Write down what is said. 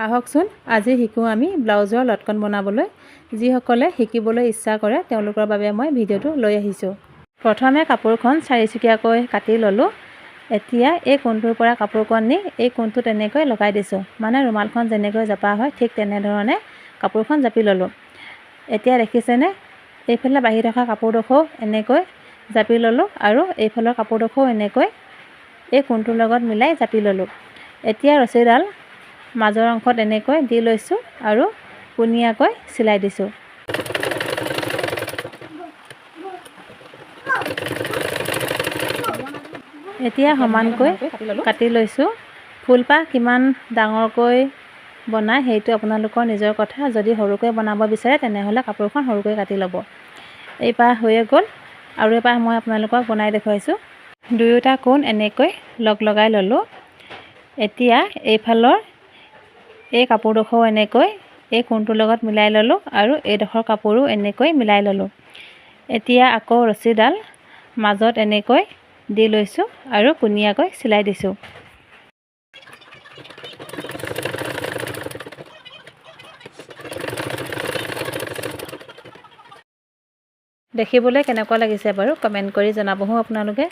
আহকচোন আজি শিকোঁ আমি ব্লাউজৰ লটকন বনাবলৈ। যিসকলে শিকিবলৈ ইচ্ছা কৰে তেওঁলোকৰ বাবে মই ভিডিঅ'টো লৈ আহিছোঁ। প্ৰথমে কাপোৰখন চাৰিচুকীয়াকৈ কাটি ল'লোঁ। এতিয়া এই কোণটোৰ পৰা কাপোৰখন নি এই কোণটোত এনেকৈ লগাই দিছোঁ। মানে ৰুমালখন যেনেকৈ জপা হয় ঠিক তেনেধৰণে কাপোৰখন জাপি ল'লোঁ। এতিয়া দেখিছেনে, এইফালে বাঢ়ি থকা কাপোৰডোখৰো এনেকৈ জাপি ল'লোঁ আৰু এইফালৰ কাপোৰডোখৰো এনেকৈ এই কোণটোৰ লগত মিলাই জাপি ল'লোঁ। এতিয়া ৰছীডাল মাজৰ অংশত এনেকৈ দি লৈছোঁ আৰু পোনীয়াকৈ চিলাই দিছোঁ। এতিয়া সমানকৈ কাটি লৈছোঁ। ফুলপাহ কিমান ডাঙৰকৈ বনায় সেইটো আপোনালোকৰ নিজৰ কথা। যদি সৰুকৈ বনাব বিচাৰে তেনেহ'লে কাপোৰখন সৰুকৈ কাটি ল'ব। এই পাহ হৈয়ে গ'ল আৰু এপাহ মই আপোনালোকক বনাই দেখুৱাইছোঁ। দুয়োটা কোণ এনেকৈ লগাই ল'লোঁ। এতিয়া এইফালৰ এই কাপোৰডোখৰো এনেকৈ এই কোণটোৰ লগত মিলাই ল'লোঁ আৰু এইডোখৰ কাপোৰো এনেকৈ মিলাই ল'লোঁ। এতিয়া আকৌ ৰছীডাল মাজত এনেকৈ দি লৈছোঁ আৰু পোনীয়াকৈ চিলাই দিছোঁ। দেখিবলৈ কেনেকুৱা লাগিছে বাৰু কমেণ্ট কৰি জনাবহো আপোনালোকে।